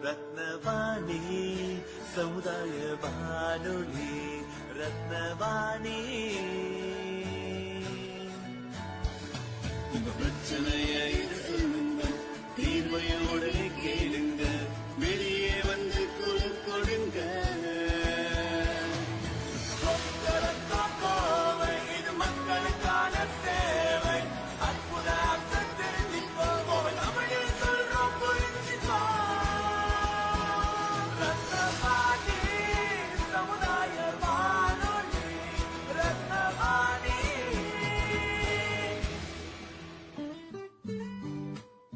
ரத்னவாணி சமுதாய வானொலி. ரத்னவாணி உங்க பிரச்சனைய சொல்லுங்க, தீர்வையோடு கேளுங்க, வெளியே வந்து குரல் கொடுங்க. இது மக்களுக்கான சேவை. அற்புத தமிழில் சொல்றோம், புரிஞ்சுக்கோ. ரத்னவாணி சமுதாய வானொலி. ரத்னவாணி.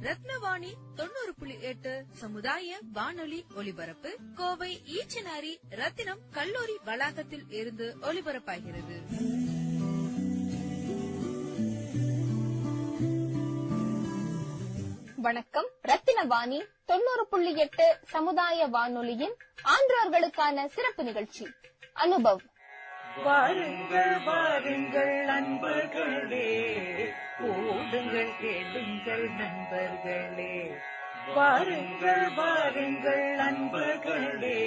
ரத்னவாணி 90.8 சமுதாய வானொலி ஒலிபரப்பு கோவை ஈச்சனாரி ரத்தினம் கல்லூரி வளாகத்தில் இருந்து ஒலிபரப்பாகிறது. வணக்கம். ரத்தினவாணி 90.8 சமுதாய வானொலியின் ஆன்றோர்களுக்கான சிறப்பு நிகழ்ச்சி அனுபவ். வாருங்கள் வாருங்கள் நண்பர்களே, கூடுங்கள் கேளுங்கள் நண்பர்களே. வாருங்கள் வாருங்கள் நண்பர்களே,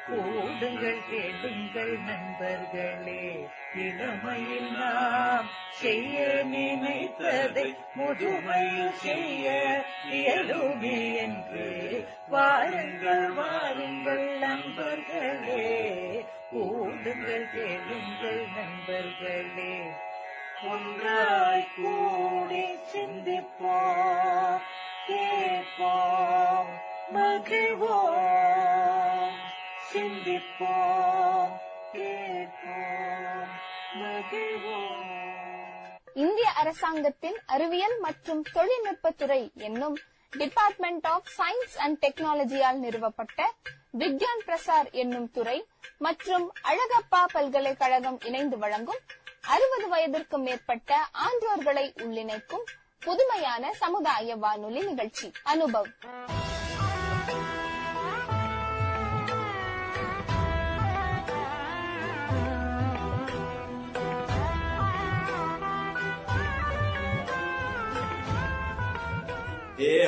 கூடுங்கள் கேளுங்கள் நண்பர்களே. இளமையில் நாம் செய்ய நினைத்ததை முதுமையில் செய்ய இயலுமே என்று. வாருங்கள் வாருங்கள் நண்பர்களே, கூடுங்கள் கேளுங்கள் நண்பர்களே. ஒன்றாய் கூடி சிந்திப்போம், கேட்போம், மகிழ்வோம். சிந்திப்போம், கேட்போம், மகிழ்வோம். இந்திய அரசாங்கத்தின் அறிவியல் மற்றும் தொழில்நுட்பத்துறை என்னும் டிபார்ட்மெண்ட் ஆஃப் சயின்ஸ் அண்ட் டெக்னாலஜியால் நிறுவப்பட்ட விக்யான் பிரசார் என்னும் துறை மற்றும் அழகப்பா பல்கலைக்கழகம் இணைந்து வழங்கும் 60 வயதிற்கும் மேற்பட்ட ஆன்றோர்களை உள்ளிணைக்கும் புதுமையான சமுதாய வானொலி நிகழ்ச்சி அனுபவ்.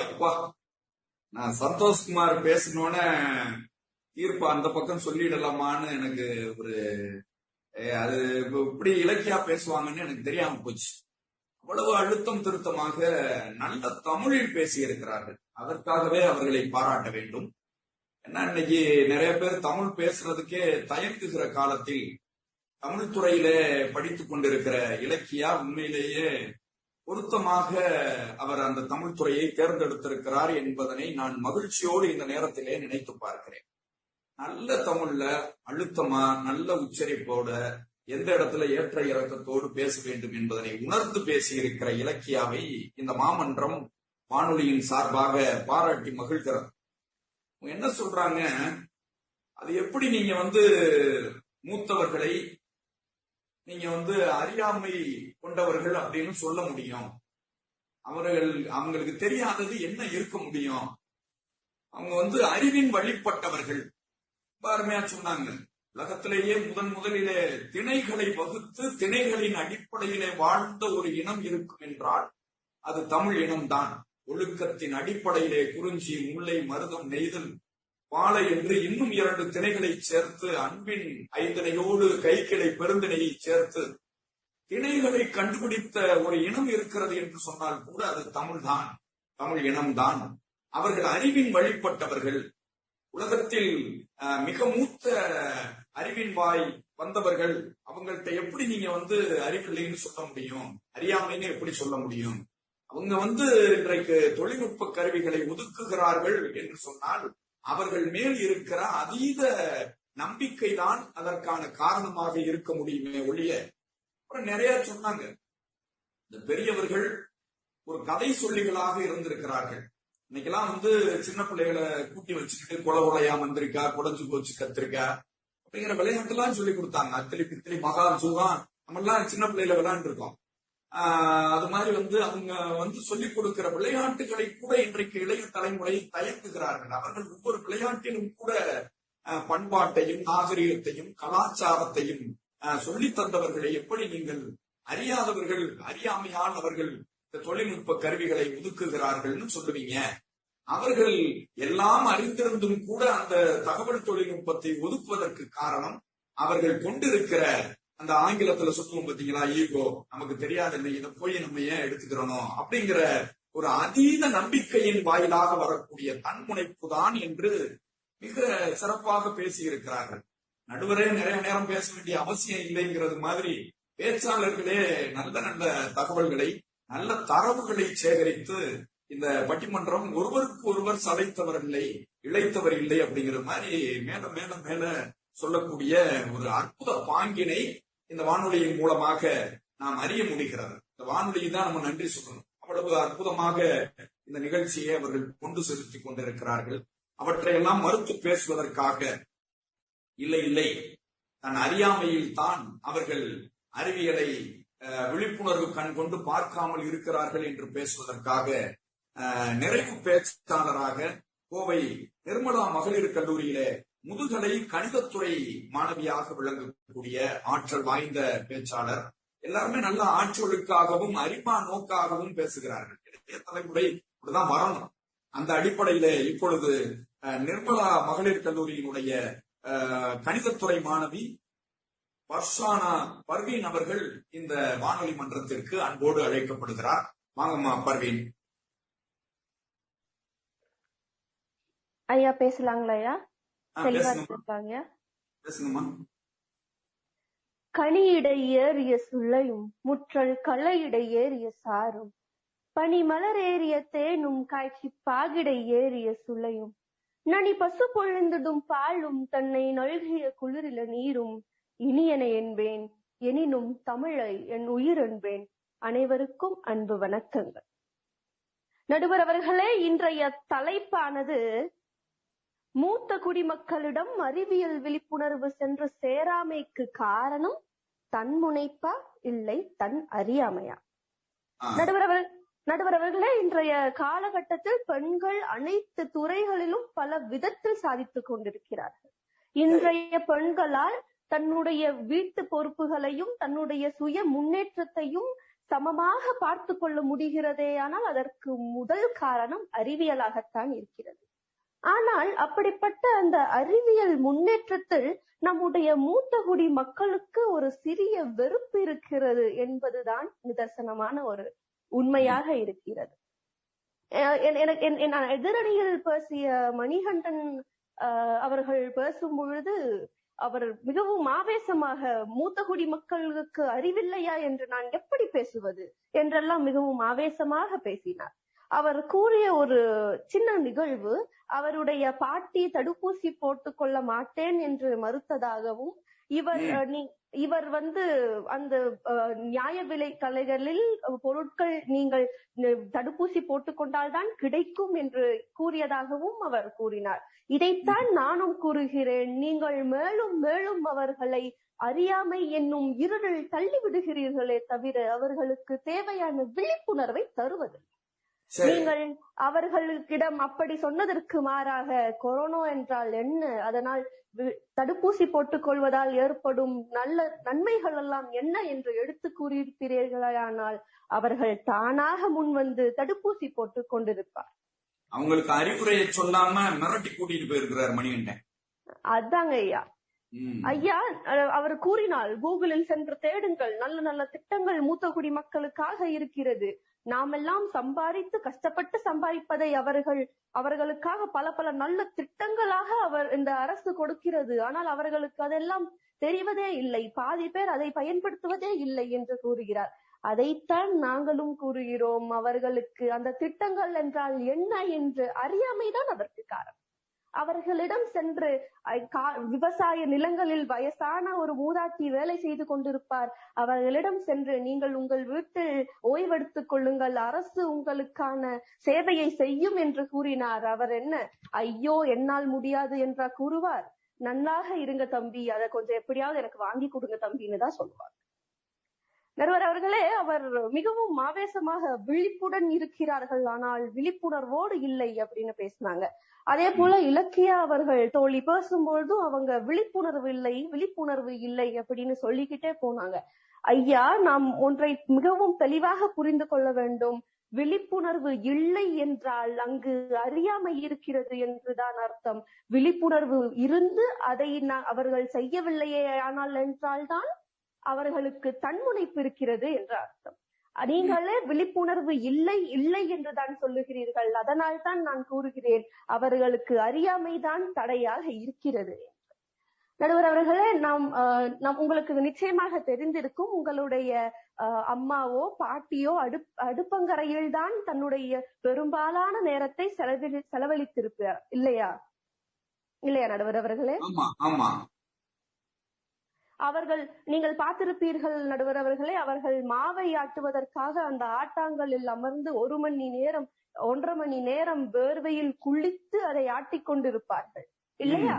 அப்பா, நான் சந்தோஷ்குமார் பேசணும்னு தீர்ப்பு அந்த பக்கம் சொல்லிடலாமான்னு எனக்கு ஒரு அது இப்படி இலக்கியா பேசுவாங்கன்னு எனக்கு தெரியாம போச்சு. அவ்வளவு அழுத்தம் திருத்தமாக நல்ல தமிழில் பேசி இருக்கிறார்கள். அதற்காகவே அவர்களை பாராட்ட வேண்டும். ஏன்னா இன்னைக்கு நிறைய பேர் தமிழ் பேசுறதுக்கே தயங்குகிற காலத்தில் தமிழ் துறையிலே படித்துக் கொண்டிருக்கிற இலக்கியா உண்மையிலேயே பொருத்தமாக அவர் அந்த தமிழ் துறையை தேர்ந்தெடுத்திருக்கிறார் என்பதனை நான் மகிழ்ச்சியோடு இந்த நேரத்திலே நினைத்து பார்க்கிறேன். நல்ல தமிழ்ல அழுத்தமா நல்ல உச்சரிப்போட எந்த இடத்துல ஏற்ற இறக்கத்தோடு பேச வேண்டும் என்பதனை உணர்ந்து பேசியிருக்கிற இலக்கியாவை இந்த மாமன்றம் வானொலியின் சார்பாக பாராட்டி மகிழ்கிறது. என்ன சொல்றாங்க, அது எப்படி நீங்க மூத்தவர்களை நீங்க அறியாமை கொண்டவர்கள் அப்படின்னு சொல்ல முடியும்? அவங்களுக்கு தெரியாதது என்ன இருக்க முடியும்? அவங்க அறிவின் வழிபட்டவர்கள். அருமையா சொன்னாங்க, உலகத்திலேயே முதலிலே திணைகளை வகுத்து திணைகளின் அடிப்படையிலே வாழ்ந்த ஒரு இனம் இருக்கும் என்றால் அது தமிழ் இனம்தான். ஒழுக்கத்தின் அடிப்படையிலே குறிஞ்சி, முல்லை, மருதம், நெய்தல், பாலை என்று இன்னும் 2 திணைகளை சேர்த்து அன்பின் ஐந்திணையோடு கைக்கிளை பெருந்திணையை சேர்த்து திணைகளை கண்டுபிடித்த ஒரு இனம் இருக்கிறது என்று சொன்னால் கூட அது தமிழ்தான், தமிழ் இனம்தான். அவர்கள் அறிவின் வழிபட்டவர்கள். உலகத்தில் மிக மூத்த அறிவின் வாய் வந்தவர்கள். அவங்கள்ட்ட எப்படி நீங்க அறிவில்லைன்னு சொல்ல முடியும்? அறியாமைன்னு எப்படி சொல்ல முடியும்? அவங்க இன்றைக்கு தொழில்நுட்ப கருவிகளை ஒதுக்குகிறார்கள் என்று சொன்னால் அவர்கள் மேல் இருக்கிற அதீத நம்பிக்கைதான் அதற்கான காரணமாக இருக்க முடியுமே ஒழிய. அப்புறம் நிறைய சொன்னாங்க, இந்த பெரியவர்கள் ஒரு கதை சொல்லிகளாக இருந்திருக்கிறார்கள். இன்னைக்கெல்லாம் சின்ன பிள்ளைகளை கூட்டி வச்சுக்கிட்டு கொலையா வந்திருக்கா, குடஞ்சு போச்சு கத்திரிக்கா அப்படிங்கிற விளையாட்டுலாம் சொல்லி கொடுத்தாங்க. அத்திலி பித்திலி மகா சுகம் நம்ம எல்லாம் சின்ன பிள்ளையில விளையாண்டு இருக்கோம். அது மாதிரி அவங்க சொல்லிக் கொடுக்கிற விளையாட்டுகளை கூட இன்றைக்கு இளைய தலைமுறை தயங்குகிறார்கள். அவர்கள் ஒவ்வொரு விளையாட்டிலும் கூட பண்பாட்டையும் நாகரிகத்தையும் கலாச்சாரத்தையும் சொல்லி தந்தவர்களை எப்படி நீங்கள் அறியாதவர்கள் அறியாமையால் அவர்கள் இந்த தொழில்நுட்ப கருவிகளை ஒதுக்குகிறார்கள்னு சொல்லுவீங்க அவர்கள் எல்லாம் அறிந்திருந்தும் கூட அந்த தகவல் தொழில்நுட்பத்தை ஒதுக்குவதற்கு காரணம் அவர்கள் கொண்டிருக்கிற அந்த ஆங்கிலத்துல சொல்லுவோம் பாத்தீங்களா, ஈகோ, நமக்கு தெரியாது என்ன, இதை போய் நம்ம ஏன் எடுத்துக்கிறோம் அப்படிங்கிற ஒரு அதீத நம்பிக்கையின் வாயிலாக வரக்கூடிய தன்முனைப்பு தான் என்று மிக சிறப்பாக பேசியிருக்கிறார்கள். நடுவரே நிறைய நேரம் பேச வேண்டிய அவசியம் இல்லைங்கிறது மாதிரி பேச்சாளர்களே நல்ல நல்ல தகவல்களை, நல்ல தரவுகளை சேகரித்து இந்த பட்டிமன்றம் ஒருவருக்கு ஒருவர் சளைத்தவர் இல்லை, இழைத்தவர் இல்லை அப்படிங்கிற மாதிரி மேல மேல மேல சொல்லக்கூடிய ஒரு அற்புத பாங்கினை இந்த வானொலியின் மூலமாக நாம் அறிய முடிகிறது. இந்த வானொலியை தான் நம்ம நன்றி சொல்லணும். அவ்வளவு அற்புதமாக இந்த நிகழ்ச்சியை அவர்கள் கொண்டு செலுத்தி கொண்டிருக்கிறார்கள். அவற்றையெல்லாம் மறுத்து பேசுவதற்காக இல்லை இல்லை, தன் அறியாமையில் தான் அவர்கள் அறிவியலை விழிப்புணர்வு கண் கொண்டு பார்க்காமல் இருக்கிறார்கள் என்று பேசுவதற்காக நிறைவு பேச்சாளராக கோவை நிர்மலா மகளிர் கல்லூரியிலே முதுகலை கணிதத்துறை மாணவியாக விளங்கக்கூடிய ஆற்றல் வாய்ந்த பேச்சாளர். எல்லாருமே நல்ல ஆற்றலுக்காகவும் அறிமா நோக்காகவும் பேசுகிறார்கள். இளைய தலைமுறை இப்படிதான் வரணும். அந்த அடிப்படையில இப்பொழுது நிர்மலா மகளிர் கல்லூரியினுடைய கணிதத்துறை மாணவி பர்ஷானா பர்வீன் அவர்கள் இந்த வானொலி மன்றத்திற்கு அன்போடு அழைக்கப்படுகிறார். வாங்கம்மா பர்வீன். ஐயா பேசலாங்களா? ஐயா தெளிவா இருக்காங்க. பேசுங்கம்மா. கனியிடை ஏறிய சுள்ளையும் முற்றல் களயிடை ஏறிய சாரும் பனி மலர் ஏறிய தேனும் காய்ச்சி பாகிடை ஏறிய சுள்ளையும் நனி பசு பொழுந்திடும் பாலும் தன்னை நல்கிய குளிரில நீரும் இனியன என்பேன் எனினும் தமிழை என் உயிர் என்பேன். அனைவருக்கும் அன்பு வணக்கங்கள். நடுவர் அவர்களே, இன்றைய தலைப்பானது மூத்த குடிமக்களிடம் அறிவியல் விழிப்புணர்வு சென்று சேராமைக்கு காரணம் தன்முனைப்பா இல்லை தன் அறியாமையா? நடுவர் அவர்களே, இன்றைய காலகட்டத்தில் பெண்கள் அனைத்து துறைகளிலும் பல விதத்தில் சாதித்துக் கொண்டிருக்கிறார்கள். இன்றைய பெண்களால் தன்னுடைய வீட்டு பொறுப்புகளையும் தன்னுடைய சுய முன்னேற்றத்தையும் சமமாக பார்த்து கொள்ள முடிகிறதே. ஆனால் அதற்கு முதல் காரணம் அறிவியலாகத்தான் இருக்கிறது. ஆனால் அப்படிப்பட்ட அந்த அறிவியல் முன்னேற்றத்தில் நம்முடைய மூத்த குடி மக்களுக்கு ஒரு சிறிய வெறுப்பு இருக்கிறது என்பதுதான் நிதர்சனமான ஒரு உண்மையாக இருக்கிறது. எதிரணியில் பேசிய மணிகண்டன் அவர்கள் பேசும் பொழுது அவர் மிகவும் ஆவேசமாக மூத்த குடி மக்களுக்கு அறிவில்லையா என்று நான் எப்படி பேசுவது என்றெல்லாம் மிகவும் ஆவேசமாக பேசினார். அவர் கூறிய ஒரு சின்ன நிகழ்வு, அவருடைய பாட்டி தடுப்பூசி போட்டுக் கொள்ள மாட்டேன் என்று மறுத்ததாகவும் இவர் அந்த நியாய விலை கடைகளில் பொருட்கள் நீங்கள் தடுப்பூசி போட்டுக்கொண்டால் தான் கிடைக்கும் என்று கூறியதாகவும் அவர் கூறினார். இதைத்தான் நானும் கூறுகிறேன். நீங்கள் மேலும் மேலும் அவர்களை அறியாமை என்னும் இருளில் தள்ளிவிடுகிறீர்களே தவிர அவர்களுக்கு தேவையான விழிப்புணர்வை தருவதில்லை. நீங்கள் அவர்களிடம் அப்படி சொன்னதற்கு மாறாக கொரோனா என்றால் என்ன, அதனால் தடுப்பூசி போட்டுக் கொள்வதால் ஏற்படும் நல்ல நன்மைகள் எல்லாம் என்ன என்று எடுத்து கூறியிருக்கிறீர்களானால் அவர்கள் தானாக முன்வந்து தடுப்பூசி போட்டுக் கொண்டிருப்பார். அவங்களுக்கு அறிவுரையை சொல்லாம மிரட்டி கூட்டிட்டு போயிருக்கிறார் மணிகண்டன். அதாங்க ஐயா அவர் கூறினால் கூகுளில் சென்று தேடுங்கள், நல்ல நல்ல திட்டங்கள் மூத்த குடி மக்களுக்காக இருக்கிறது. நாமெல்லாம் சம்பாதித்து கஷ்டப்பட்டு சம்பாதிப்பதை அவர்களுக்காக பல பல நல்ல திட்டங்களாக இந்த அரசு கொடுக்கிறது. ஆனால் அவர்களுக்கு அதெல்லாம் தெரிவதே இல்லை. பாதி பேர் அதை பயன்படுத்துவதே இல்லை என்று கூறுகிறார். அதைத்தான் நாங்களும் கூறுகிறோம். அவர்களுக்கு அந்த திட்டங்கள் என்றால் என்ன என்று அறியாமைதான் அதற்கு காரணம். அவர்களிடம் சென்று விவசாய நிலங்களில் வயசான ஒரு மூதாட்டி வேலை செய்து கொண்டிருப்பார். அவர்களிடம் சென்று நீங்கள் உங்கள் வீட்டில் ஓய்வெடுத்துக் கொள்ளுங்கள், அரசு உங்களுக்கான சேவையை செய்யும் என்று கூறினார். அவர் என்ன, ஐயோ என்னால் முடியாது என்றா கூறுவார்? நன்றாக இருங்க தம்பி, அதை கொஞ்சம் எப்படியாவது எனக்கு வாங்கி கொடுங்க தம்பின்னு தான் சொல்லுவார். நடுவர் அவர்களே, அவர் மிகவும் ஆவேசமாக விழிப்புடன் இருக்கிறார்கள், ஆனால் விழிப்புணர்வோடு இல்லை அப்படின்னு பேசினாங்க. அதே போல இலக்கியா அவர்கள் தோழி பேசும்பொழுதும் அவங்க விழிப்புணர்வு இல்லை அப்படின்னு சொல்லிக்கிட்டே போனாங்க. ஐயா, நாம் ஒன்றை மிகவும் தெளிவாக புரிந்து கொள்ள வேண்டும். விழிப்புணர்வு இல்லை என்றால் அங்கு அறியாமை இருக்கிறது என்றுதான் அர்த்தம். விழிப்புணர்வு இருந்து அதை அவர்கள் செய்யவில்லையே ஆனால் என்றால்தான் அவர்களுக்கு தன்முனைப்பு இருக்கிறது என்று அர்த்தம். நீங்களே விழிப்புணர்வு இல்லை இல்லை என்றுதான் சொல்லுகிறீர்கள். அதனால் தான் நான் கூறுகிறேன் அவர்களுக்கு அறியாமைதான் தடையாக இருக்கிறது. நடுவர் அவர்களே, நாம் உங்களுக்கு நிச்சயமாக தெரிந்திருக்கும், உங்களுடைய அம்மாவோ பாட்டியோ அடுப்பங்கரையில் தான் தன்னுடைய பெரும்பாலான நேரத்தை செலவழித்திருப்பார் இல்லையா நடுவர் அவர்களே? அவர்கள், நீங்கள் பார்த்திருப்பீர்கள் நடுவர் அவர்களே, அவர்கள் மாவை ஆட்டுவதற்காக அந்த ஆட்டாங்கலில் அமர்ந்து 1 மணி நேரம் 1.5 மணி நேரம் வேர்வையில் குளித்து அதை ஆட்டிக் கொண்டிருப்பார்கள் இல்லையா?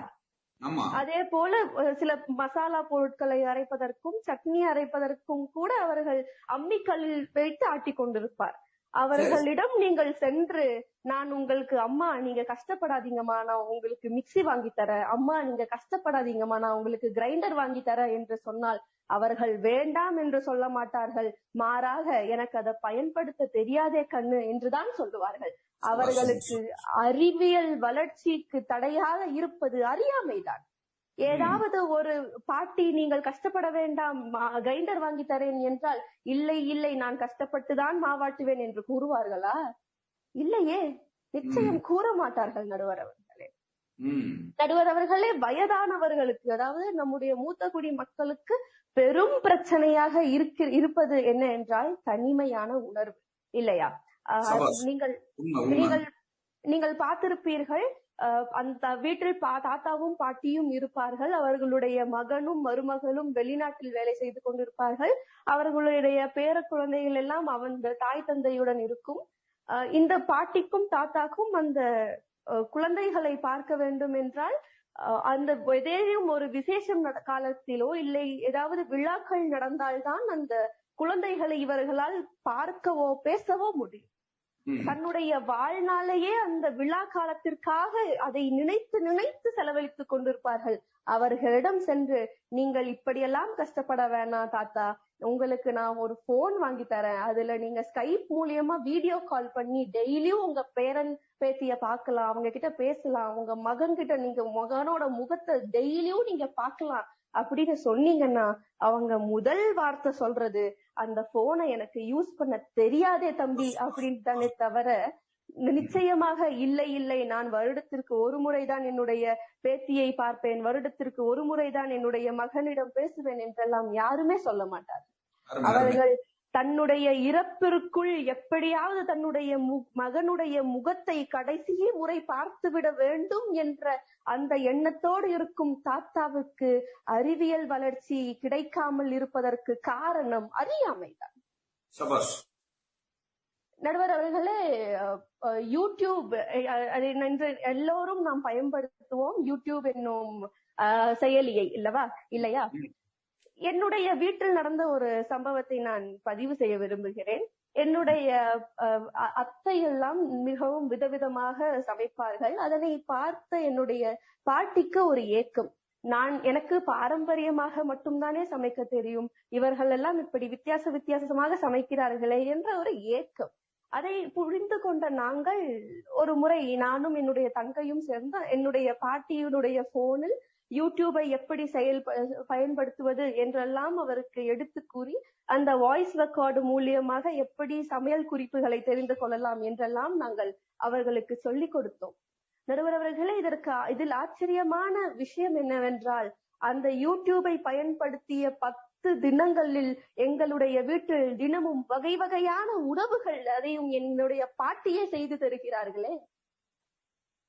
அதே போல சில மசாலா பொருட்களை அரைப்பதற்கும் சட்னி அரைப்பதற்கும் கூட அவர்கள் அம்மிக்கல்லில் வைத்து ஆட்டிக் கொண்டிருப்பார். அவர்களிடம் நீங்கள் சென்று, நான் உங்களுக்கு, அம்மா நீங்க கஷ்டப்படாதீங்கம்மா, நான் உங்களுக்கு மிக்சி வாங்கி தரேன், அம்மா நீங்க கஷ்டப்படாதீங்கம்மா, நான் உங்களுக்கு கிரைண்டர் வாங்கி தரேன் என்று சொன்னால் அவர்கள் வேண்டாம் என்று சொல்ல மாட்டார்கள். மாறாக, எனக்கு அதை பயன்படுத்த தெரியாதே கண்ணு என்றுதான் சொல்லுவார்கள். அவர்களுக்கு அறிவியல் வளர்ச்சிக்கு தடையாக இருப்பது அறியாமைதான். ஏதாவது ஒரு பாட்டி, நீங்கள் கஷ்டப்பட வேண்டாம், கிரைண்டர் வாங்கி தரேன் என்றால், இல்லை இல்லை நான் கஷ்டப்பட்டுதான் மாவாட்டுவேன் என்று கூறுவார்களா? இல்லையே, நிச்சயம் கூற மாட்டார்கள் நடுவர் அவர்களே. நடுவர் அவர்களே, வயதானவர்களுக்கு, அதாவது நம்முடைய மூத்த குடி மக்களுக்கு பெரும் பிரச்சனையாக இருப்பது என்ன என்றால் தனிமையான உணர்வு இல்லையா? நீங்கள் பார்த்திருப்பீர்கள், அந்த வீட்டில் தாத்தாவும் பாட்டியும் இருப்பார்கள். அவர்களுடைய மகனும் மருமகளும் வெளிநாட்டில் வேலை செய்து கொண்டிருப்பார்கள். அவர்களுடைய பேர குழந்தைகள் எல்லாம் அவங்க தாய் தந்தையுடன் இருக்கும். இந்த பாட்டிக்கும் தாத்தாக்கும் அந்த குழந்தைகளை பார்க்க வேண்டும் என்றால், அந்த ஏதேனும் ஒரு விசேஷம் காலத்திலோ இல்லை ஏதாவது விழாக்கள் நடந்தால்தான் அந்த குழந்தைகளை இவர்களால் பார்க்கவோ பேசவோ முடியும். தன்னுடைய வாழ்நாளையே அந்த விழா காலத்திற்காக அதை நினைத்து நினைத்து செலவழித்துக் கொண்டிருப்பார்கள். அவர்களிடம் சென்று, நீங்கள் இப்படியெல்லாம் கஷ்டப்பட வேணாம் தாத்தா, உங்களுக்கு நான் ஒரு போன் வாங்கி தரேன், அதுல நீங்க ஸ்கைப் மூலியமா வீடியோ கால் பண்ணி டெய்லியும் உங்க பேரன் பேத்திய பாக்கலாம், அவங்க கிட்ட பேசலாம், உங்க மகன் கிட்ட நீங்க மகனோட முகத்தை டெய்லியும் நீங்க பாக்கலாம் அப்படின்னு சொன்னீங்கன்னா அவங்க முதல் வார்த்தை சொல்றது, அந்த போனை எனக்கு யூஸ் பண்ண தெரியாதே தம்பி அப்படின்னு தானே தவிர, நிச்சயமாக இல்லை இல்லை நான் வருடத்திற்கு 1 முறைதான் என்னுடைய பேத்தியை பார்ப்பேன், வருடத்திற்கு 1 முறைதான் என்னுடைய மகனிடம் பேசுவேன் என்றெல்லாம் யாருமே சொல்ல மாட்டார்கள். அவர்கள் தன்னுடைய இறப்பிற்குள் எப்படியாவது தன்னுடைய மகனுடைய முகத்தை கடைசி முறை பார்த்துவிட வேண்டும் என்ற அந்த எண்ணத்தோடு இருக்கும் தாத்தாவுக்கு அறிவியல் வளர்ச்சி கிடைக்காமல் இருப்பதற்கு காரணம் அறியாமைதான். நடுவர் அவர்களே, யூடியூப் எல்லோரும் நாம் பயன்படுத்துவோம் யூடியூப் என்னும் செயலியை இல்லையா? என்னுடைய வீட்டில் நடந்த ஒரு சம்பவத்தை நான் பதிவு செய்ய விரும்புகிறேன். என்னுடைய அத்தை எல்லாம் மிகவும் விதவிதமாக சமைப்பார்கள். அதனை பார்த்த என்னுடைய பாட்டிக்கு ஒரு ஏக்கம், எனக்கு பாரம்பரியமாக மட்டும்தானே சமைக்க தெரியும், இவர்கள் எல்லாம் இப்படி வித்தியாசமாக சமைக்கிறார்களே என்ற ஒரு ஏக்கம். அதை புரிந்து கொண்ட நாங்கள் ஒரு முறை நானும் என்னுடைய தங்கையும் சேர்ந்து என்னுடைய பாட்டியினுடைய போனில் யூடியூபை எப்படி பயன்படுத்துவது என்றெல்லாம் அவருக்கு எடுத்து கூறி, அந்த வாய்ஸ் ரெக்கார்டு மூலியமாக எப்படி சமையல் குறிப்புகளை தெரிந்து கொள்ளலாம் என்றெல்லாம் நாங்கள் அவர்களுக்கு சொல்லிக் கொடுத்தோம். நடுவர் அவர்களே, இதில் ஆச்சரியமான விஷயம் என்னவென்றால், அந்த யூடியூபை பயன்படுத்திய 10 தினங்களில் எங்களுடைய வீட்டில் தினமும் வகை வகையான உணவுகள், அதையும் என்னுடைய பாட்டியே செய்து தருகிறார்களே.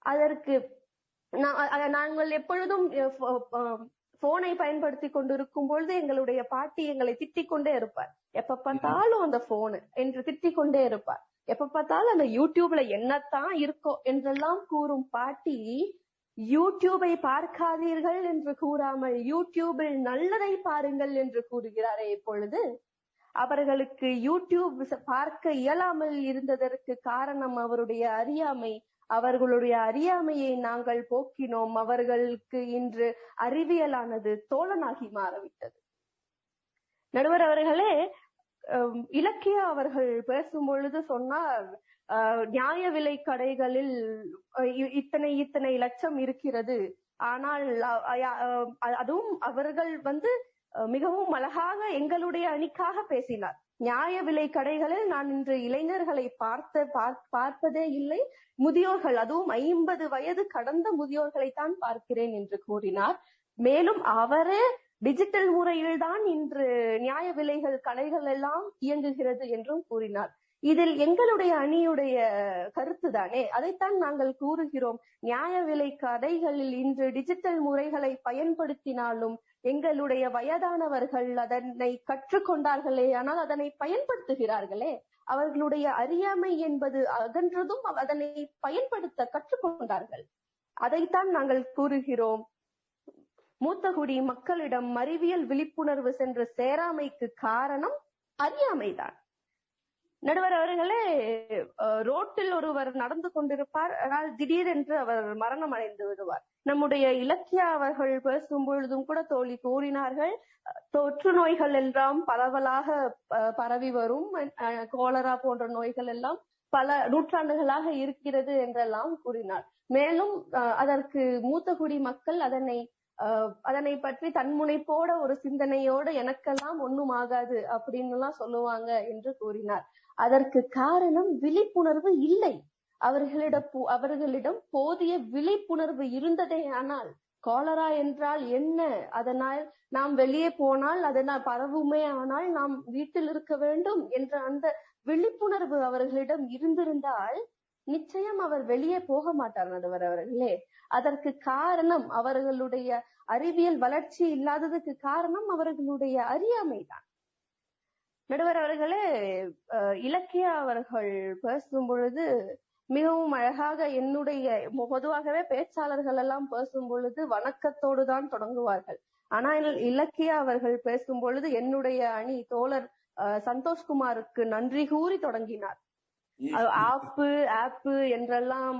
அதற்கு நாங்கள் எப்பொழுதும் போனை பயன்படுத்தி கொண்டிருக்கும் பொழுது எங்களுடைய பாட்டி எங்களை திட்டிக் கொண்டே இருப்பார். எப்ப பார்த்தாலும் அந்த போனு என்று திட்டிக் கொண்டே இருப்பார். எப்ப பார்த்தாலும் அந்த யூடியூப்ல என்னத்தான் இருக்கோ என்றெல்லாம் கூறும் பாட்டி, யூடியூபை பார்க்காதீர்கள் என்று கூறாமல் யூடியூபில் நல்லதை பாருங்கள் என்று கூறுகிறாரே இப்பொழுது. அவர்களுக்கு யூடியூப் பார்க்க இயலாமல் இருந்ததற்கு காரணம் அவருடைய அறியாமை. அவர்களுடைய அறியாமையை நாங்கள் போக்கினோம். அவர்களுக்கு இன்று அறிவியலானது தோழனாகி மாறிவிட்டது. நடுவர் அவர்களே, இலக்கியா அவர்கள் பேசும் பொழுது சொன்னார், நியாய விலை கடைகளில் இத்தனை லட்சம் இருக்கிறது. ஆனால் அதுவும் அவர்கள் மிகவும் அழகாக எங்களுடைய அணிக்காக பேசினார். நியாய விலை கடைகளில் நான் இன்று இளைஞர்களை பார்ப்பதே இல்லை, முதியோர்கள், அதுவும் 50 வயது கடந்த முதியோர்களைத்தான் பார்க்கிறேன் என்று கூறினார். மேலும் அவரே டிஜிட்டல் முறையில் தான் இன்று நியாய விலைகள் கடைகள் எல்லாம் இயங்குகிறது என்றும் கூறினார். இதில் எங்களுடைய அணியுடைய கருத்து தானே, அதைத்தான் நாங்கள் கூறுகிறோம். நியாய விலை கடைகளில் இன்று டிஜிட்டல் முறைகளை பயன்படுத்தினாலும் எங்களுடைய வயதானவர்கள் அதனை கற்றுக்கொண்டார்களே, ஆனால் அதனை பயன்படுத்துகிறார்களே, அவர்களுடைய அறியாமை என்பது அகன்றதும் அதனை பயன்படுத்த கற்றுக்கொண்டார்கள். அதைத்தான் நாங்கள் கூறுகிறோம். மூத்தகுடி மக்களிடம் அறிவியல் விழிப்புணர்வு சென்று சேராமைக்கு காரணம் அறியாமைதான். நடுவர் அவர்களே, ரோட்டில் ஒருவர் நடந்து கொண்டிருப்பார், ஆனால் திடீரென்று அவர் மரணம் அடைந்து விடுவார். நம்முடைய இலக்கியா அவர்கள் பேசும் பொழுதும் கூட தோழி கூறினார்கள், தொற்று நோய்கள் எல்லாம் பரவலாக பரவி வரும், கோலரா போன்ற நோய்கள் எல்லாம் பல நூற்றாண்டுகளாக இருக்கிறது என்றெல்லாம் கூறினார். மேலும் அதற்கு மூத்தகுடி மக்கள் அதனை பற்றி தன்முனைப்போட ஒரு சிந்தனையோட எனக்கெல்லாம் ஒண்ணும் ஆகாது அப்படின்னு எல்லாம் சொல்லுவாங்க என்று கூறினார். அதற்கு காரணம் விழிப்புணர்வு இல்லை. அவர்களிடம் போதிய விழிப்புணர்வு இருந்ததே ஆனால் காலரா என்றால் என்ன, அதனால் நாம் வெளியே போனால் அதனால் பரவுமே, ஆனால் நாம் வீட்டில் இருக்க வேண்டும் என்ற அந்த விழிப்புணர்வு அவர்களிடம் இருந்திருந்தால் நிச்சயம் அவர் வெளியே போக மாட்டார் நடுவர் அவர்களே. அதற்கு காரணம் அவர்களுடைய அறிவியல் வளர்ச்சி இல்லாததுக்கு காரணம் அவர்களுடைய அறியாமைதான். நடுவர் அவர்களே, இலக்கியா அவர்கள் பேசும் பொழுது மிகவும் அழகாக, என்னுடைய பொதுவாகவே பேச்சாளர்கள் எல்லாம் பேசும் பொழுது வணக்கத்தோடு தான் தொடங்குவார்கள். ஆனால் இலக்கியா அவர்கள் பேசும் பொழுது என்னுடைய அணி தோழர் சந்தோஷ்குமாருக்கு நன்றி கூறி தொடங்கினார். ஆப்பு என்றெல்லாம்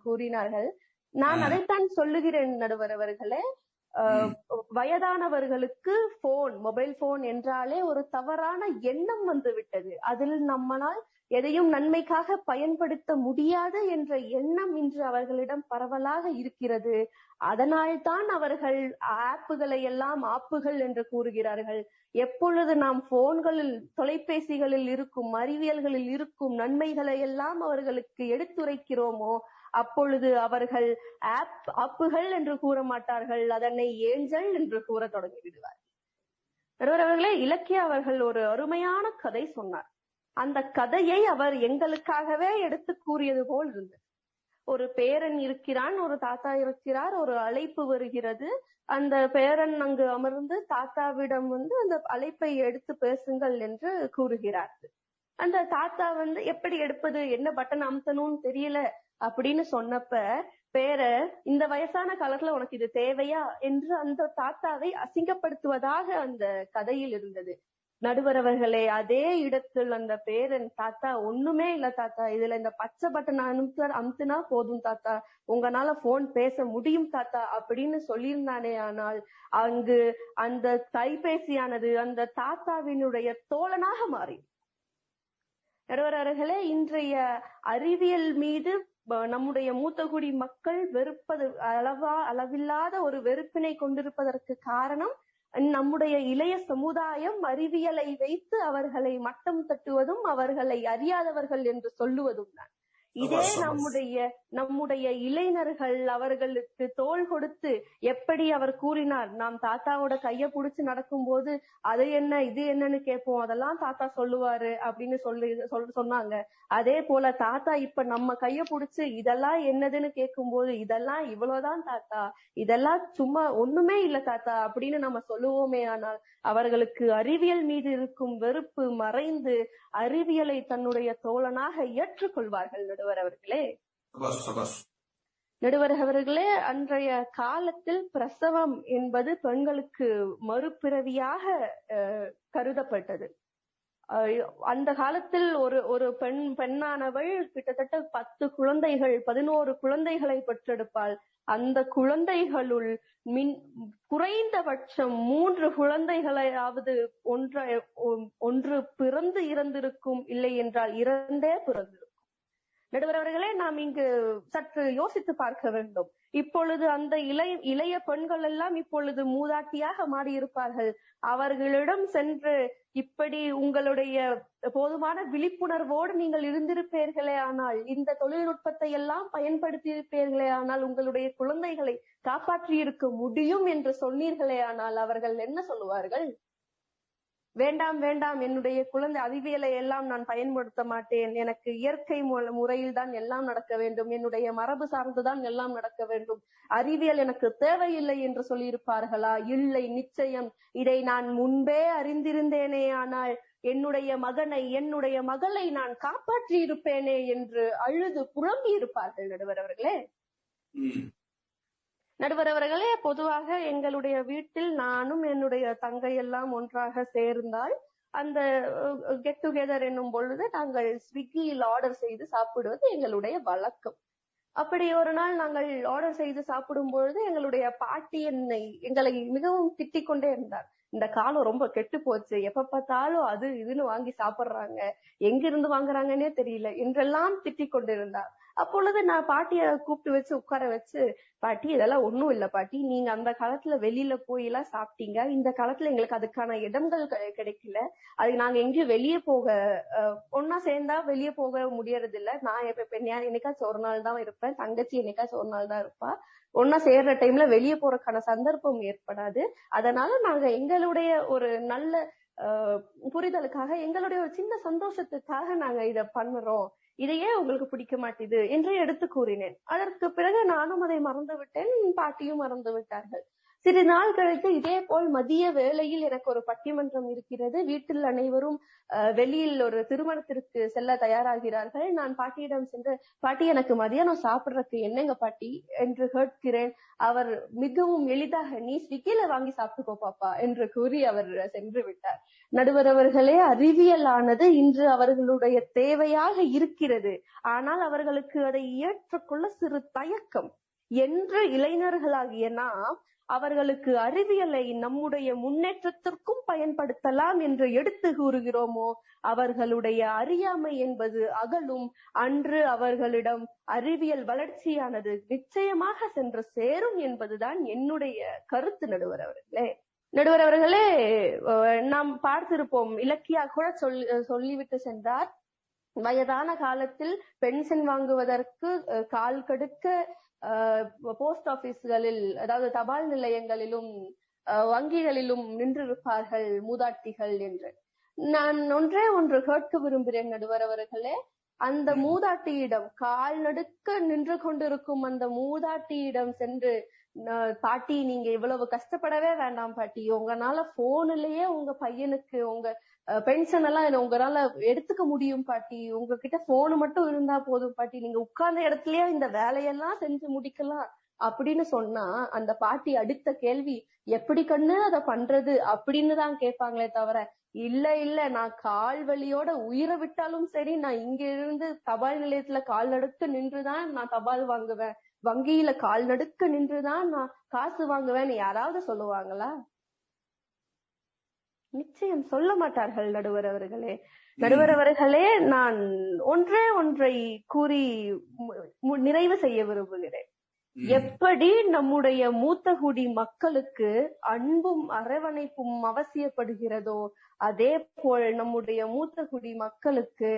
கூறினார்கள். நான் அதைத்தான் சொல்லுகிறேன் நடுவர் அவர்களே. வயதானவர்களுக்கு மொபைல் போன் என்றாலே ஒரு தவறான எண்ணம் வந்து விட்டது. அதில் நம்மால் எதையும் நன்மைக்காக பயன்படுத்த முடியாது என்ற எண்ணம் இன்று அவர்களிடம் பரவலாக இருக்கிறது. அதனால்தான் அவர்கள் ஆப்புகளை எல்லாம் ஆப்புகள் என்று கூறுகிறார்கள். எப்பொழுது நாம் போன்களில், தொலைபேசிகளில் இருக்கும், அறிவியல்களில் இருக்கும் நன்மைகளை எல்லாம் அவர்களுக்கு எடுத்துரைக்கிறோமோ அப்பொழுது அவர்கள் ஆப்புகள் என்று கூற மாட்டார்கள், அதனை ஏஞ்சல் என்று கூற தொடங்கி விடுவார்கள். அவர்களே, இலக்கியா அவர்கள் ஒரு அருமையான கதை சொன்னார். அந்த கதையை அவர் எங்களுக்காகவே எடுத்து கூறியது போல் இருந்தது. ஒரு பேரன் இருக்கிறான், ஒரு தாத்தா இருக்கிறார், ஒரு அழைப்பு வருகிறது. அந்த பேரன் அங்கு அமர்ந்து தாத்தாவிடம் அந்த அழைப்பை எடுத்து பேசுங்கள் என்று கூறுகிறார். அந்த தாத்தா எப்படி எடுப்பது, என்ன பட்டன் அமுத்தணும்னு தெரியல அப்படின்னு சொன்னப்ப, இந்த வயசான காலத்துல உனக்கு இது தேவையா என்று அந்த தாத்தாவை அசிங்கப்படுத்துவதாக அந்த கதையில் இருந்தது. நடுவர் அவர்களே, அதே இடத்தில் அந்த பேரன், தாத்தா ஒண்ணுமே இல்ல தாத்தா, இதுல இந்த பச்சை பட்டன் அமுத்துனா போதும் தாத்தா, உங்களால போன் பேச முடியும் தாத்தா அப்படின்னு சொல்லியிருந்தானே, ஆனால் அங்கு அந்த கைபேசியானது அந்த தாத்தாவினுடைய தோழனாக மாறி. நடுவர் அவர்களே, இன்றைய அறிவியல் மீது நம்முடைய மூத்தகுடி மக்கள் அளவில்லாத ஒரு வெறுப்பினை கொண்டிருப்பதற்கு காரணம் நம்முடைய இளைய சமுதாயம் அறிவியலை வைத்து அவர்களை மட்டம் தட்டுவதும் அவர்களை அறியாதவர்கள் என்று சொல்லுவதும் தான். இதே நம்முடைய இளைஞர்கள் அவர்களுக்கு தோள் கொடுத்து, எப்படி அவர் கூறினார், நாம் தாத்தாவோட கைய புடிச்சு நடக்கும் போது அது என்ன இது என்னன்னு கேட்போம், அதெல்லாம் தாத்தா சொல்லுவாரு அப்படின்னு சொன்னாங்க. அதே போல தாத்தா இப்ப நம்ம கைய புடிச்சு இதெல்லாம் என்னதுன்னு கேட்கும் போது, இதெல்லாம் இவ்வளவுதான் தாத்தா, இதெல்லாம் சும்மா ஒண்ணுமே இல்ல தாத்தா அப்படின்னு நம்ம சொல்லுவோமே, ஆனால் அவர்களுக்கு அறிவியல் மீது இருக்கும் வெறுப்பு மறைந்து அறிவியலை தன்னுடைய தோழனாக ஏற்றுக்கொள்வார்கள். நடுவர் அவர்களே, அன்றைய காலத்தில் பிரசவம் என்பது பெண்களுக்கு மறுபிறவியாக கருதப்பட்டது. அந்த காலத்தில் ஒரு பெண்ணானவள் கிட்டத்தட்ட 10 குழந்தைகள் 11 குழந்தைகளை பெற்றெடுப்பாள். அந்த குழந்தைகளுள் குறைந்தபட்சம் 3 குழந்தைகளையாவது ஒன்று பிறந்து இறந்திருக்கும், இல்லை என்றால் இறந்தே பிறந்திருக்கும். நடுவர் அவர்களே, நாம் இங்கு சற்று யோசித்து பார்க்க வேண்டும். இப்பொழுது அந்த இளைய பெண்கள் எல்லாம் இப்பொழுது மூதாட்டியாக மாறியிருப்பார்கள். அவர்களிடம் சென்று இப்படி உங்களுடைய போதுமான விழிப்புணர்வோடு நீங்கள் இருந்திருப்பீர்களே ஆனால், இந்த தொழில்நுட்பத்தை எல்லாம் பயன்படுத்தி இருப்பீர்களே ஆனால், உங்களுடைய குழந்தைகளை காப்பாற்றி இருக்க முடியும் என்று சொன்னீர்களே ஆனால், அவர்கள் என்ன சொல்லுவார்கள்? வேண்டாம் வேண்டாம், என்னுடைய குழந்தை அறிவியலை எல்லாம் நான் பயன்படுத்த மாட்டேன், எனக்கு இயற்கை முறையில் தான் எல்லாம் நடக்க வேண்டும், என்னுடைய மரபு சார்ந்துதான் எல்லாம் நடக்க வேண்டும், அறிவியல் எனக்கு தேவையில்லை என்று சொல்லியிருப்பார்களா? இல்லை, நிச்சயம். இதை நான் முன்பே அறிந்திருந்தேனே ஆனால் என்னுடைய மகனை என்னுடைய மகளை நான் காப்பாற்றி இருப்பேனே என்று அழுது புலம்பி இருப்பார்கள். நடுவர் அவர்களே, பொதுவாக எங்களுடைய வீட்டில் நானும் என்னுடைய தங்கை எல்லாம் ஒன்றாக சேர்ந்தால் அந்த கெட் டுகெதர் என்னும் பொழுது நாங்கள் ஸ்விக்கியில் ஆர்டர் செய்து சாப்பிடுவது எங்களுடைய வழக்கம். அப்படி ஒரு நாள் நாங்கள் ஆர்டர் செய்து சாப்பிடும் பொழுது எங்களுடைய பாட்டி எங்களை மிகவும் திட்டிக் கொண்டே இருந்தார். இந்த காலம் ரொம்ப கெட்டு போச்சு, எப்ப பார்த்தாலும் அது இதுன்னு வாங்கி சாப்பிடுறாங்க, எங்கிருந்து வாங்குறாங்கன்னே தெரியல என்றெல்லாம் திட்டிக் கொண்டிருந்தார். அப்பொழுது நான் பாட்டிய கூப்பிட்டு வச்சு உட்கார வச்சு, பாட்டி இதெல்லாம் ஒண்ணும் இல்ல பாட்டி, நீங்க அந்த காலத்துல வெளியில போய் எல்லாம் சாப்பிட்டீங்க, இந்த காலத்துல எங்களுக்கு அதுக்கான இடங்கள் கிடைக்கல, அதுக்கு நாங்க எங்கேயும் வெளியே போக ஒன்னா சேர்ந்தா வெளியே போக முடியறது இல்ல, நான் என்னைக்காச்சும் ஒரு நாள் தான் இருப்பேன், தங்கச்சி என்னைக்காச்சும் ஒரு நாள் தான் இருப்பா, ஒன்னா சேர்ற டைம்ல வெளியே போறதுக்கான சந்தர்ப்பம் ஏற்படாது, அதனால நாங்க எங்களுடைய ஒரு நல்ல புரிதலுக்காக எங்களுடைய ஒரு சின்ன சந்தோஷத்துக்காக நாங்க இத பண்ணுறோம், இதையே உங்களுக்கு பிடிக்க மாட்டேது என்று எடுத்து கூறினேன். அதற்கு பிறகு நானும் அதை மறந்து விட்டேன், பாட்டியும் மறந்து விட்டார்கள். சிறிது நாள் கழித்து இதே போல் மதிய வேளையில் எனக்கு ஒரு பட்டிமன்றம் இருக்கிறது. வீட்டில் அனைவரும் வெளியில் ஒரு திருமணத்திற்கு செல்ல தயாராகிறார்கள். நான் பாட்டியிடம் சென்று, பாட்டி எனக்கு மதியானம் சாப்பிடுறதுக்கு என்னங்க பாட்டி என்று கேட்கிறேன். அவர் மிகவும் எளிதாக, நீ ஸ்விக்கில வாங்கி சாப்பிட்டுக்கோ பாப்பா என்று கூறி அவர் சென்று விட்டார். நடுவர் அவர்களே, அறிவியலானது இன்று அவர்களுடைய தேவையாக இருக்கிறது. ஆனால் அவர்களுக்கு அதை ஏற்றுக்கொள்ள சிறு தயக்கம். என்று இளைஞர்களாகிய நாம் அவர்களுக்கு அறிவியலை நம்முடைய முன்னேற்றத்திற்கும் பயன்படுத்தலாம் என்று எடுத்து கூறுகிறோமோ, அவர்களுடைய அறியாமை என்பது அகலும். அன்று அவர்களிடம் அறிவியல் வளர்ச்சியானது நிச்சயமாக சென்று சேரும் என்பதுதான் என்னுடைய கருத்து. நடுவர் அவர்களே, நாம் பார்த்திருப்போம், இலக்கியா கூட சொல்லிவிட்டு சென்றார், வயதான காலத்தில் பென்ஷன் வாங்குவதற்கு கால் கடுக்க போஸ்ட் ஆபீஸ்களில், அதாவது தபால் நிலையங்களிலும் வங்கிகளிலும் நின்றிருப்பார்கள் மூதாட்டிகள் என்று. நான் ஒன்று கேட்க விரும்புகிறேன் நடுவர் அவர்களே, அந்த மூதாட்டியிடம், கால் நடுக்க நின்று கொண்டிருக்கும் அந்த மூதாட்டியிடம் சென்று, பாட்டி நீங்க இவ்வளவு கஷ்டப்படவே வேண்டாம் பாட்டி, உங்களால போன்லயே உங்க பையனுக்கு உங்க பென்ஷன் எல்லாம் உங்களால எடுத்துக்க முடியும் பாட்டி, உங்ககிட்ட போன் மட்டும் இருந்தா போதும் பாட்டி, நீங்க உட்கார்ந்த இடத்துலயே இந்த வேலையெல்லாம் செஞ்சு முடிக்கலாம் அப்படின்னு சொன்னா, அந்த பாட்டி அடுத்த கேள்வி, எப்படி கண்ணு அதை பண்றது அப்படின்னு தான் கேட்பாங்களே தவிர, இல்ல நான் கால் வலியோட உயிரை விட்டாலும் சரி, நான் இங்க இருந்து தபால் நிலையத்துல கால் நடுக்க நின்றுதான் நான் தபால் வாங்குவேன், வங்கியில கால் நடுக்க நின்றுதான் நான் காசு வாங்குவேன்னு யாராவது சொல்லுவாங்களா? நிச்சயம் சொல்ல மாட்டார்கள். நடுவர் அவர்களே, நான் ஒன்றை கூறி நிறைவு செய்ய விரும்புகிறேன். எப்படி நம்முடைய மூத்த குடி மக்களுக்கு அன்பும் அரவணைப்பும் அவசியப்படுகிறதோ, அதே போல் நம்முடைய மூத்த குடி மக்களுக்கு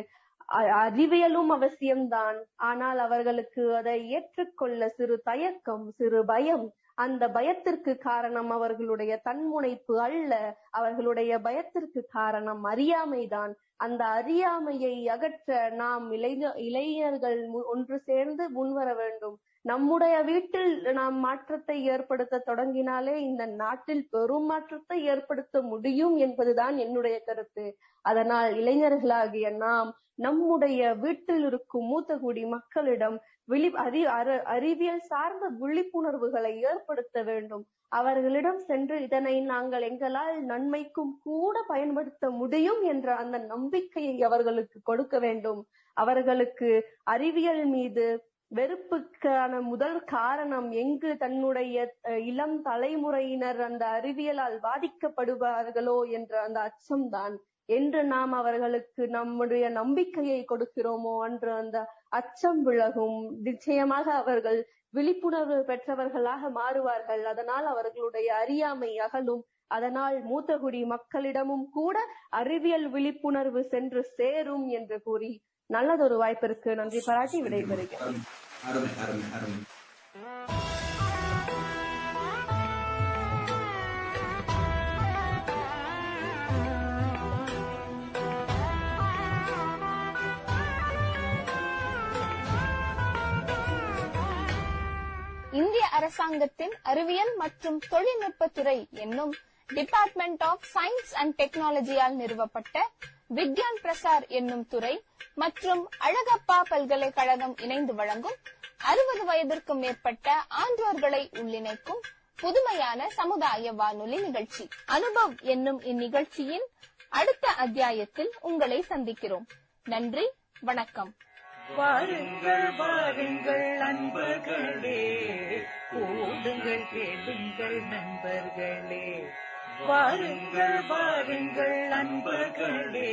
அறிவியலும் அவசியம்தான். ஆனால் அவர்களுக்கு அதை ஏற்றுக்கொள்ள சிறு தயக்கம், சிறு பயம். அந்த பயத்திற்கு காரணம் அவர்களுடைய தன்முனைப்பு அல்ல, அவர்களுடைய பயத்திற்கு காரணம் அறியாமைதான். அந்த அறியாமையை அகற்ற நாம் இளைஞர்கள் ஒன்று சேர்ந்து முன்வர வேண்டும். நம்முடைய வீட்டில் நாம் மாற்றத்தை ஏற்படுத்த தொடங்கினாலே இந்த நாட்டில் பெரும் மாற்றத்தை ஏற்படுத்த முடியும் என்பதுதான் என்னுடைய கருத்து. அதனால் இளைஞர்களாகிய நாம் நம்முடைய வீட்டில் இருக்கும் மூத்த குடி மக்களிடம் அறிவியல் சார்ந்த விழிப்புணர்வுகளை ஏற்படுத்த வேண்டும். அவர்களிடம் சென்று இதனை நாங்கள் எங்களால் நன்மைக்கும் கூட பயன்படுத்த முடியும் என்ற அந்த நம்பிக்கையை அவர்களுக்கு கொடுக்க வேண்டும். அவர்களுக்கு அறிவியல் மீது வெறுப்புக்கான முதல் காரணம் எங்கு தன்னுடைய இளம் தலைமுறையினர் அந்த அறிவியலால் பாதிக்கப்படுவார்களோ என்ற அந்த அச்சம்தான். என்று நாம் அவர்களுக்கு நம்முடைய நம்பிக்கையை கொடுக்கிறோமோ அன்று அந்த அச்சம் விலகும். நிச்சயமாக அவர்கள் விழிப்புணர்வு பெற்றவர்களாக மாறுவார்கள். அதனால் அவர்களுடைய அறியாமை அகலும். அதனால் மூத்தகுடி மக்களிடமும் கூட அறிவியல் விழிப்புணர்வு சென்று சேரும் என்று கூறி நல்லதொரு வாய்ப்பிற்கு நன்றி பாராட்டி விடைபெறுகிறேன். அருமை அருமை அருமை. இந்திய அரசாங்கத்தின் அறிவியல் மற்றும் தொழில்நுட்பத்துறை என்னும் டிபார்ட்மெண்ட் ஆஃப் சயின்ஸ் அண்ட் டெக்னாலஜியால் நிறுவப்பட்ட விக்யான் பிரசார் என்னும் துறை மற்றும் அழகப்பா பல்கலைக்கழகம் இணைந்து வழங்கும் 60 வயதிற்கும் மேற்பட்ட ஆன்றோர்களை உள்ளிணைக்கும் புதுமையான சமுதாய வானொலி நிகழ்ச்சி அனுபவ் என்னும் இந்நிகழ்ச்சியின் அடுத்த அத்தியாயத்தில் உங்களை சந்திக்கிறோம். நன்றி, வணக்கம். வாருங்கள் வாருங்கள் நண்பர்களே, கூடுங்கள் கேளுங்கள் நண்பர்களே. வாருங்கள் வாருங்கள் நண்பர்களே,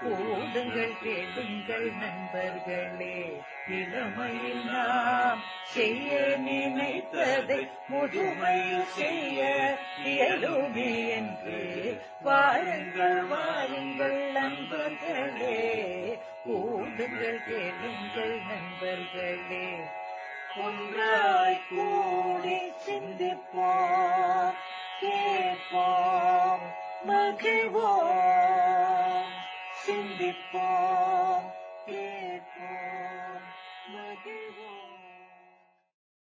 கூடுங்கள் கேளுங்கள் நண்பர்களே. இளமையில் நாம் செய்ய நினைத்ததை முதுமையில் செய்ய இயலுமே என்று வாருங்கள் வாருங்கள் நண்பர்களே, கூடுங்கள் கேளுங்கள் நண்பர்களே. ஒன்றாய் கூடி சிந்திப்போம், கேட்போம், மகிழ்வோம், சிந்திப்போம்.